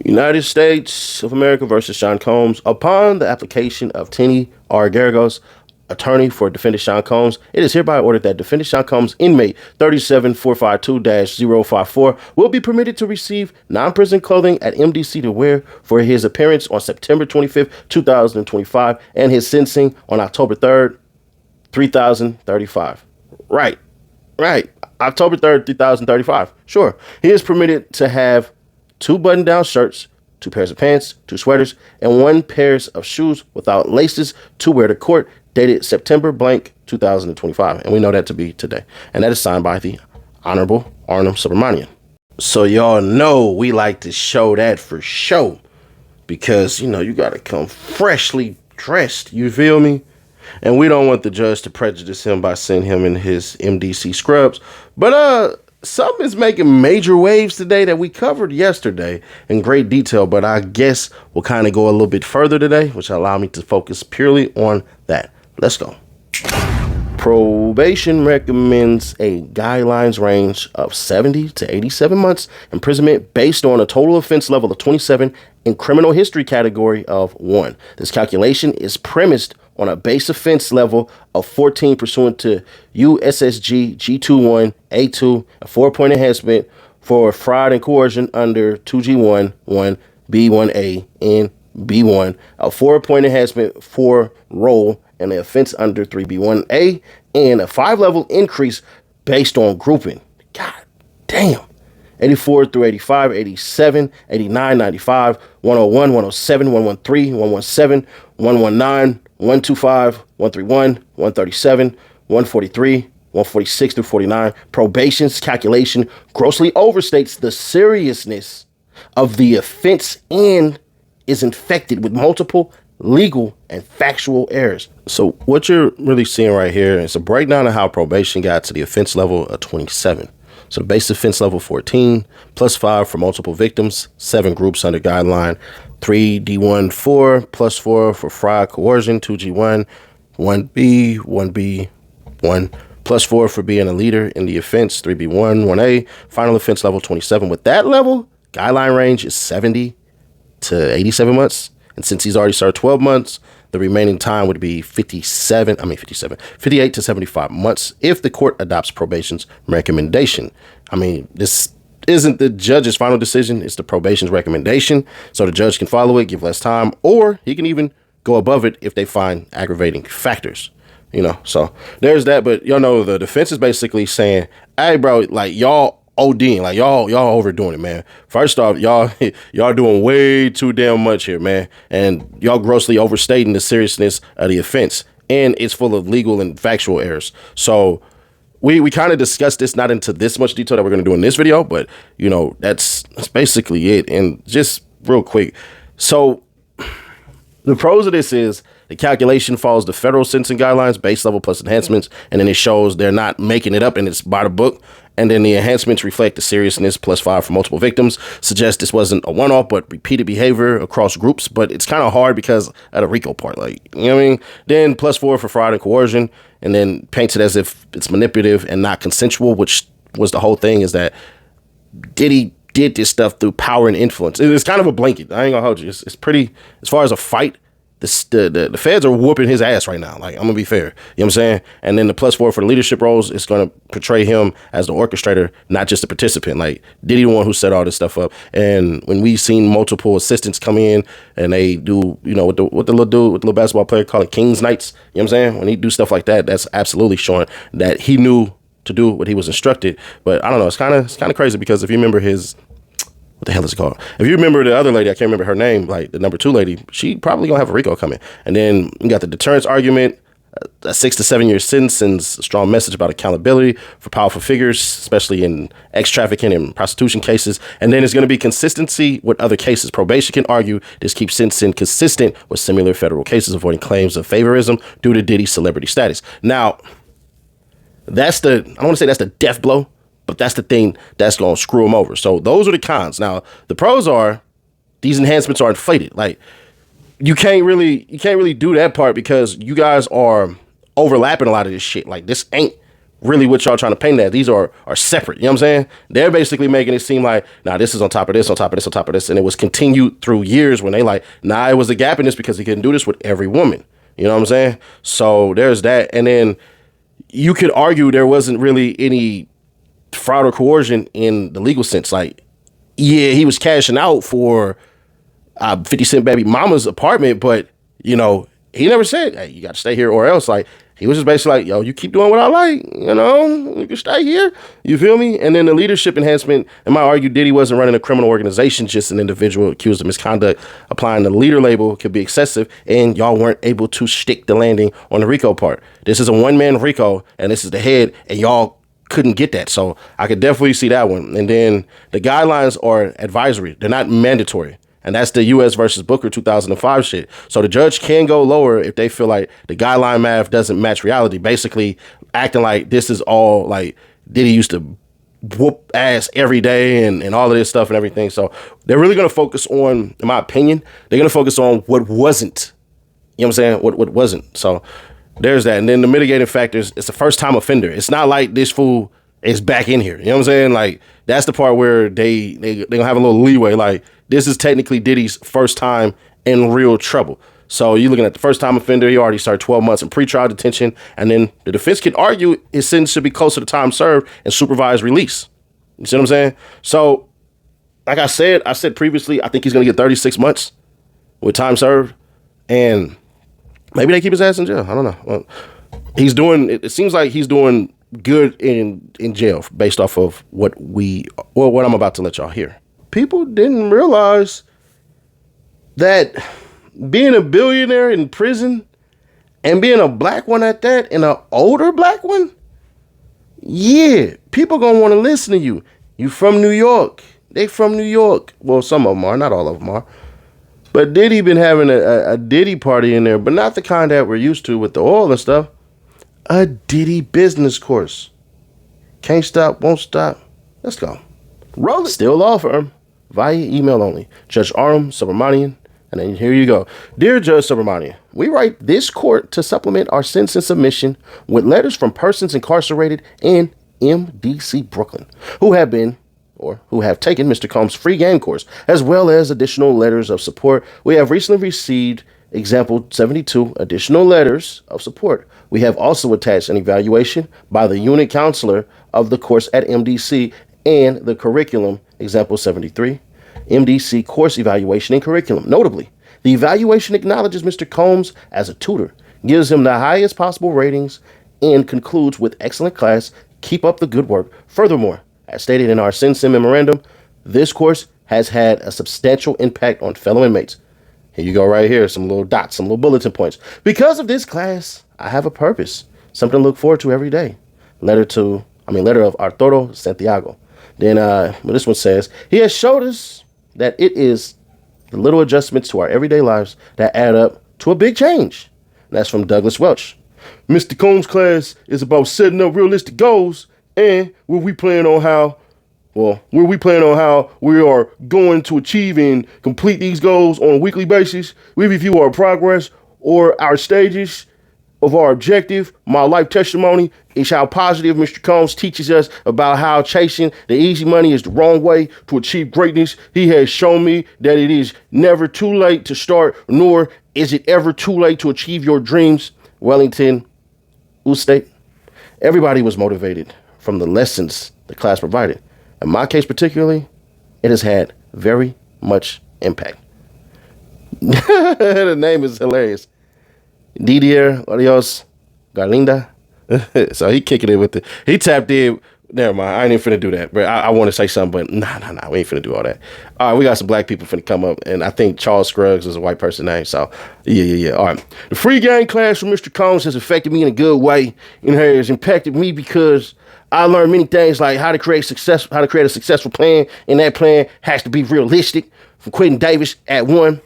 United States of America versus Sean Combs. Upon the application of Tenny R. Garagos, attorney for defendant Sean Combs, it is hereby ordered that defendant Sean Combs, inmate 37452-054, will be permitted to receive non-prison clothing at MDC to wear for his appearance on September 25th, 2025, and his sentencing on October 3rd, 3035. Right. October 3rd, 3035. Sure. He is permitted to have 2 button-down shirts, 2 pairs of pants, 2 sweaters, and 1 pairs of shoes without laces to wear to court, dated September blank 2025. And we know that to be today. And that is signed by the Honorable Arnhem Subramanian. So y'all know we like to show that for show. Because, you got to come freshly dressed. You feel me? And we don't want the judge to prejudice him by sending him in his MDC scrubs. But, something is making major waves today that we covered yesterday in great detail, but I guess we'll kind of go a little bit further today, which will allow me to focus purely on that. Let's go. Probation recommends a guidelines range of 70 to 87 months imprisonment based on a total offense level of 27 and criminal history category of 1. This calculation is premised on a base offense level of 14 pursuant to USSG G21A2, a 4-point enhancement for fraud and coercion under 2G1, 1B1A, and B1, a 4-point enhancement for role and the offense under 3B1A, and a 5-level increase based on grouping. God damn. 84 through 85, 87, 89, 95, 101, 107, 113, 117, 119, 125, 131, 137, 143, 146 through 49. Probation's calculation grossly overstates the seriousness of the offense and is infected with multiple legal and factual errors. So what you're really seeing right here is a breakdown of how probation got to the offense level of 27. So the base offense level 14, plus 5 for multiple victims, 7 groups under guideline, 3D1, 4, plus 4 for fraud, coercion, 2G1, 1B, 1B, 1, plus 4 for being a leader in the offense, 3B1, 1A, final offense level 27. With that level, guideline range is 70 to 87 months. And since he's already served 12 months, the remaining time would be 58 to 75 months if the court adopts probation's recommendation. This isn't the judge's final decision. It's the probation's recommendation. So the judge can follow it, give less time, or he can even go above it if they find aggravating factors. So there's that. But the defense is basically saying, hey, bro, like y'all ODing, like y'all overdoing it, man. First off, y'all doing way too damn much here, man. And y'all grossly overstating the seriousness of the offense. And it's full of legal and factual errors. So we kind of discussed this, not into this much detail that we're going to do in this video, but that's basically it. And just real quick. So the pros of this is the calculation follows the federal sentencing guidelines, base level plus enhancements, and then it shows they're not making it up and it's by the book. And then the enhancements reflect the seriousness, plus 5 for multiple victims, suggest this wasn't a one-off, but repeated behavior across groups. But it's kind of hard because of the RICO part, Then plus 4 for fraud and coercion, and then paints it as if it's manipulative and not consensual, which was the whole thing, is that Diddy did this stuff through power and influence. It's kind of a blanket. I ain't gonna hold you. It's pretty, as far as a fight, the feds are whooping his ass right now. Like, I'm gonna be fair. You know what I'm saying? And then the plus 4 for the leadership roles is gonna portray him as the orchestrator, not just the participant. Like, Diddy the one who set all this stuff up. And when we've seen multiple assistants come in and they do, what the little dude, with the little basketball player call it King's Knights, you know what I'm saying? When he do stuff like that, that's absolutely showing that he knew to do what he was instructed. But I don't know, it's kind of crazy, because if you remember what the hell is it called? If you remember the other lady, I can't remember her name, like the number 2 lady, she probably gonna have a RICO coming. And then you got the deterrence argument, a 6 to 7 year sentence sends a strong message about accountability for powerful figures, especially in ex-trafficking and prostitution cases. And then it's going to be consistency with other cases. Probation can argue this keeps sentencing consistent with similar federal cases, avoiding claims of favorism due to Diddy's celebrity status. Now, I don't want to say that's the death blow, but that's the thing that's going to screw them over. So those are the cons. Now, the pros are these enhancements are inflated. Like, you can't really do that part because you guys are overlapping a lot of this shit. Like, this ain't really what y'all trying to paint that. These are separate. You know what I'm saying? They're basically making it seem like, nah, this is on top of this, on top of this, on top of this. And it was continued through years when they like, nah, it was a gap in this because he couldn't do this with every woman. You know what I'm saying? So there's that. And then you could argue there wasn't really any fraud or coercion in the legal sense. Like, yeah, he was cashing out for 50 Cent baby mama's apartment, but, you know, he never said, hey, you got to stay here or else. Like, he was just basically like, yo, you keep doing what I like, you know, you can stay here. You feel me? And then the leadership enhancement, and might argue Diddy wasn't running a criminal organization, just an individual accused of misconduct. Applying the leader label could be excessive, and y'all weren't able to stick the landing on the RICO part. This is a one-man RICO, and this is the head, and y'all couldn't get that. So I could definitely see that one. And then the guidelines are advisory. They're not mandatory. And that's the U.S. versus Booker 2005 shit. So the judge can go lower if they feel like the guideline math doesn't match reality. Basically acting like this is all like Diddy used to whoop ass every day and all of this stuff and everything. So they're really going to focus on, in my opinion, they're going to focus on what wasn't. You know what I'm saying? What wasn't. So there's that. And then the mitigating factors, it's a first time offender. It's not like this fool is back in here. You know what I'm saying? Like, that's the part where they gonna have a little leeway. Like, this is technically Diddy's first time in real trouble. So you're looking at the first time offender. He already started 12 months in pretrial detention. And then the defense can argue his sentence should be closer to time served and supervised release. You see what I'm saying? So, like I said previously, I think he's going to get 36 months with time served. And maybe they keep his ass in jail. I don't know. Well, it seems like he's doing good in jail based off of what I'm about to let y'all hear. People didn't realize that being a billionaire in prison and being a black one at that, and an older black one, yeah, people gonna want to listen to you. You from New York. They from New York. Well, some of them are, not all of them are. But Diddy been having a Diddy party in there, but not the kind that we're used to with the oil and stuff. A Diddy business course. Can't stop, won't stop. Let's go. Roll it. Still law firm. Via email only. Judge Aram Subramanian. And then here you go. Dear Judge Subramanian, we write this court to supplement our sentencing submission with letters from persons incarcerated in MDC Brooklyn who have taken Mr. Combs' free game course, as well as additional letters of support. We have recently received example 72 additional letters of support. We have also attached an evaluation by the unit counselor of the course at MDC and the curriculum, example 73, MDC course evaluation and curriculum. Notably, the evaluation acknowledges Mr. Combs as a tutor, gives him the highest possible ratings, and concludes with excellent class. Keep up the good work. Furthermore, as stated in our sentencing memorandum, this course has had a substantial impact on fellow inmates. Here you go right here, some little dots, some little bulletin points. Because of this class, I have a purpose, something to look forward to every day. Letter of Arturo Santiago. Then this one says, he has showed us that it is the little adjustments to our everyday lives that add up to a big change. And that's from Douglas Welch. Mr. Combs' class is about setting up realistic goals, and where we plan on how we are going to achieve and complete these goals on a weekly basis. We review our progress or our stages of our objective. My life testimony is how positive Mr. Combs teaches us about how chasing the easy money is the wrong way to achieve greatness. He has shown me that it is never too late to start, nor is it ever too late to achieve your dreams. Wellington Ustate. Everybody was motivated from the lessons the class provided. In my case particularly, it has had very much impact. The name is hilarious. Didier Arios Garlinda. So he kicking it with he tapped in. Never mind. I ain't even finna do that. But I want to say something, but nah. We ain't finna do all that. All right, we got some black people finna come up, and I think Charles Scruggs is a white person name. So yeah. All right. The free game class from Mr. Combs has affected me in a good way, and has impacted me because I learned many things like how to create a successful plan, and that plan has to be realistic. From Quentin Davis at one.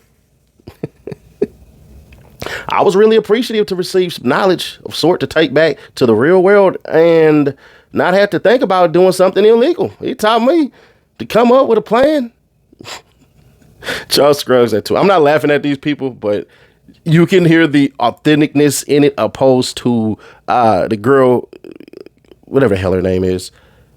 I was really appreciative to receive some knowledge of sort to take back to the real world and not have to think about doing something illegal. He taught me to come up with a plan. Charles Scruggs that too. I'm not laughing at these people, but you can hear the authenticness in it opposed to the girl whatever the hell her name is,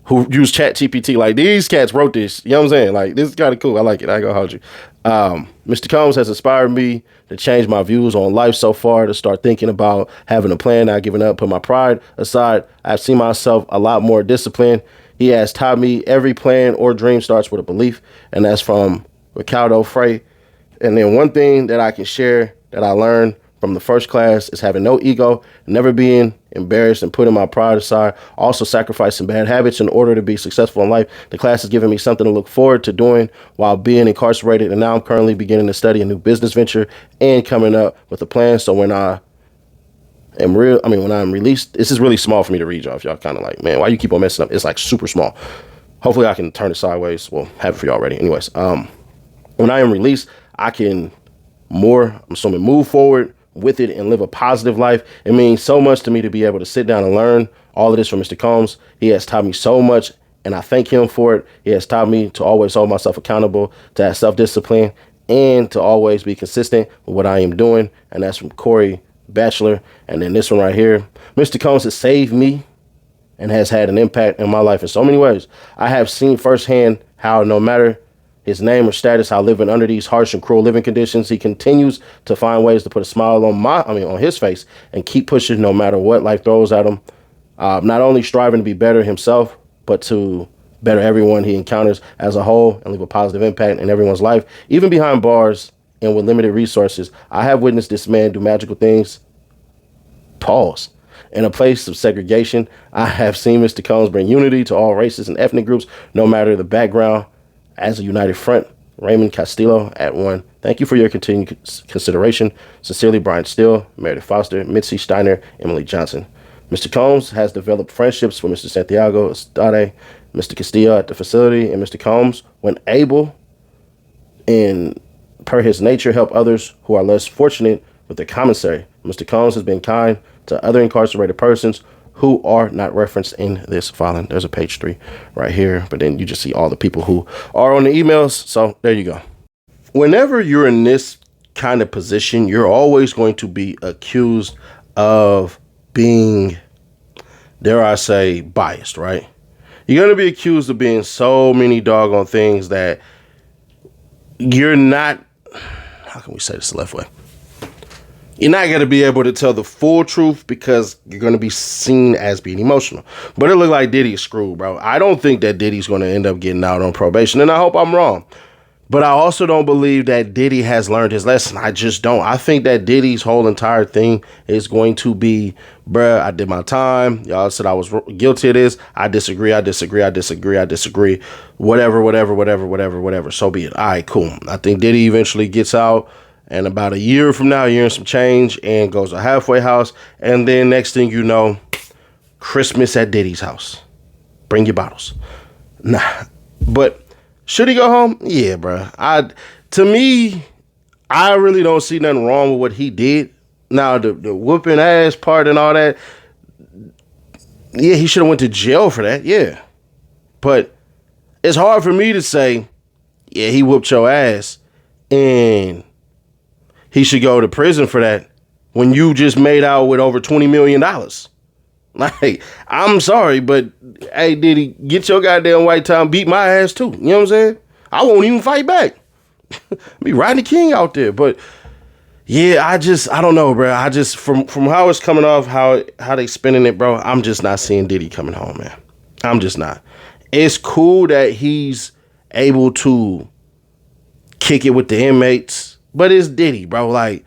who used Chat GPT. Like, these cats wrote this. You know what I'm saying? Like, this is kind of cool. I like it. I ain't gonna hold you. Mr. Combs has inspired me to change my views on life so far, to start thinking about having a plan, not giving up, put my pride aside. I've seen myself a lot more disciplined. He has taught me every plan or dream starts with a belief, and that's from Ricardo Frey. And then one thing that I can share that I learned from the first class is having no ego, never being embarrassed, and putting my pride aside, also sacrificing bad habits in order to be successful in life. The class has given me something to look forward to doing while being incarcerated, and now I'm currently beginning to study a new business venture and coming up with a plan. So when I'm released, this is really small for me to read, y'all. If y'all kind of like, man, why you keep on messing up? It's like super small. Hopefully I can turn it sideways. Well, have it for y'all already. Anyways, when I am released, I can I'm assuming, move forward with it and live a positive life. It means so much to me to be able to sit down and learn all of this from Mr. Combs. He has taught me so much, and I thank him for it. He has taught me to always hold myself accountable, to have self-discipline, and to always be consistent with what I am doing. And that's from Corey Batchelor. And then this one right here, Mr. Combs has saved me and has had an impact in my life in so many ways. I have seen firsthand how no matter his name or status, how living under these harsh and cruel living conditions, he continues to find ways to put a smile on his face and keep pushing no matter what life throws at him. Not only striving to be better himself, but to better everyone he encounters as a whole and leave a positive impact in everyone's life, even behind bars and with limited resources. I have witnessed this man do magical things. Pause. In a place of segregation, I have seen Mr. Combs bring unity to all races and ethnic groups, no matter the background. As a united front, Raymond Castillo at 1. Thank you for your continued consideration. Sincerely, Brian Steele, Meredith Foster, Mitzi Steiner, Emily Johnson. Mr. Combs has developed friendships with Mr. Santiago Estade, Mr. Castillo at the facility, and Mr. Combs, when able, and per his nature, help others who are less fortunate with their commissary. Mr. Combs has been kind to other incarcerated persons who are not referenced in this filing. There's a page 3 right here, but then you just see all the people who are on the emails. So there you go. Whenever you're in this kind of position, you're always going to be accused of being, dare I say, biased, right? You're going to be accused of being so many doggone things that you're not, how can we say this the left way? You're not going to be able to tell the full truth because you're going to be seen as being emotional. But it looked like Diddy is screwed, bro. I don't think that Diddy's going to end up getting out on probation, and I hope I'm wrong. But I also don't believe that Diddy has learned his lesson. I just don't. I think that Diddy's whole entire thing is going to be, bruh, I did my time. Y'all said I was guilty of this. I disagree. Whatever. So be it. All right, cool. I think Diddy eventually gets out. And about a year from now, a year and some change, and goes to a halfway house. And then next thing you know, Christmas at Diddy's house. Bring your bottles. Nah. But should he go home? Yeah, bro. To me, I really don't see nothing wrong with what he did. Now, the whooping ass part and all that, yeah, he should have went to jail for that. Yeah. But it's hard for me to say, yeah, he whooped your ass and he should go to prison for that when you just made out with over $20 million. Like, I'm sorry, but hey, Diddy, get your goddamn white time, beat my ass too. You know what I'm saying? I won't even fight back. Be riding the king out there. But yeah, I don't know, bro. I just, from how it's coming off, how they spinning it, bro, I'm just not seeing Diddy coming home, man. I'm just not. It's cool that he's able to kick it with the inmates. But it's Diddy, bro. Like,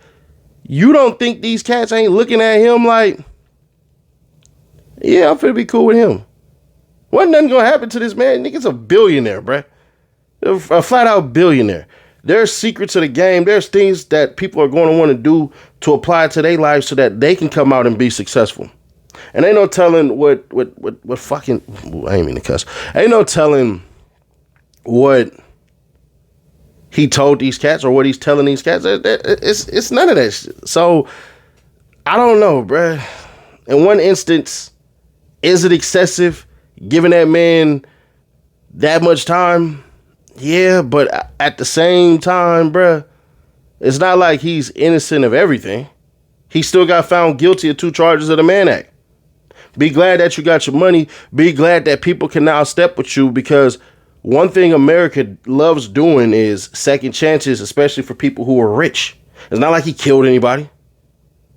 you don't think these cats ain't looking at him like, yeah, I'm finna be cool with him. Wasn't nothing gonna happen to this man. Nigga's a billionaire, bro. A flat out billionaire. There's secrets of the game. There's things that people are going to want to do to apply to their lives so that they can come out and be successful. And ain't no telling what fucking, I ain't mean to cuss. Ain't no telling what he told these cats or what he's telling these cats. It's none of that shit. So I don't know, bruh. In one instance, is it excessive giving that man that much time? Yeah, but at the same time, bruh, it's not like he's innocent of everything. He still got found guilty of 2 charges of the Mann Act. Be glad that you got your money. Be glad that people can now step with you, because one thing America loves doing is second chances, especially for people who are rich. It's not like he killed anybody.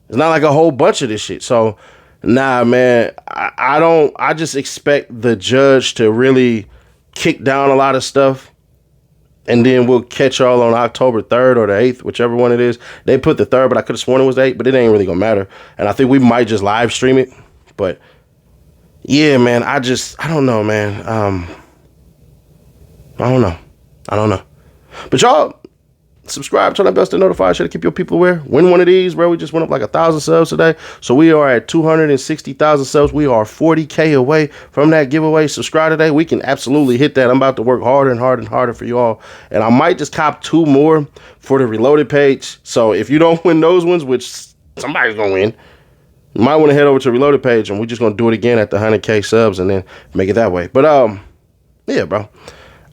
It's not like a whole bunch of this shit. So, nah, man, I just expect the judge to really kick down a lot of stuff. And then we'll catch y'all on October 3rd or the 8th, whichever one it is. They put the 3rd, but I could have sworn it was the 8th, but it ain't really gonna matter. And I think we might just live stream it. But yeah, man, I don't know, man. I don't know. But y'all, subscribe, turn that bell to notify, to keep your people aware. Win one of these, bro. We just went up like 1,000 subs today. So we are at 260,000 subs. We are 40K away from that giveaway. Subscribe today. We can absolutely hit that. I'm about to work harder and harder and harder for you all. And I might just cop 2 more for the reloaded page. So if you don't win those ones, which somebody's going to win, you might want to head over to reloaded page, and we're just going to do it again at the 100K subs and then make it that way. But yeah, bro.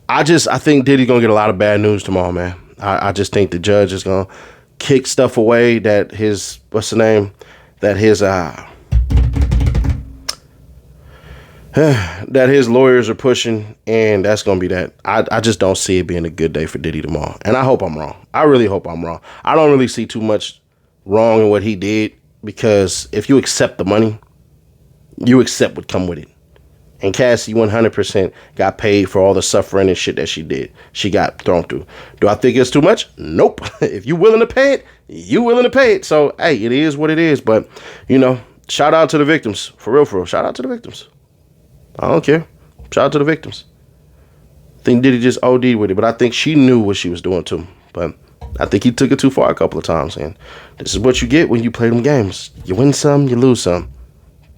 I think Diddy's going to get a lot of bad news tomorrow, man. I just think the judge is going to kick stuff away that his, that his lawyers are pushing, and that's going to be that. I just don't see it being a good day for Diddy tomorrow. And I hope I'm wrong. I really hope I'm wrong. I don't really see too much wrong in what he did, because if you accept the money, you accept what come with it. And Cassie 100% got paid for all the suffering and shit that she did. She got thrown through. Do I think it's too much? Nope. If you willing to pay it, you willing to pay it. So, hey, it is what it is. But, you know, shout out to the victims. For real, for real. Shout out to the victims. I don't care. Shout out to the victims. I think Diddy just OD'd with it, but I think she knew what she was doing too. But I think he took it too far a couple of times. And this is what you get when you play them games. You win some, you lose some.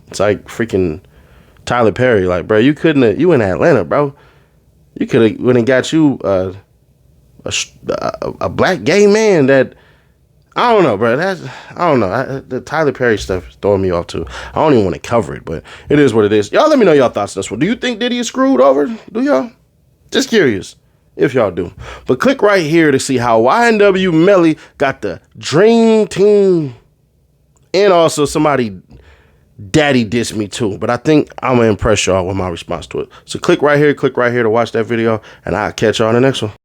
It's like freaking Tyler Perry, like, bro, you couldn't have, you in Atlanta, bro. You could have went and got you a black gay man that, I don't know, bro. I don't know. The Tyler Perry stuff is throwing me off too. I don't even want to cover it, but it is what it is. Y'all let me know y'all thoughts on this one. Do you think Diddy is screwed over? Do y'all? Just curious if y'all do. But click right here to see how YNW Melly got the dream team, and also somebody daddy dissed me too, but I think I'm gonna impress y'all with my response to it. So click right here to watch that video, and I'll catch y'all on the next one.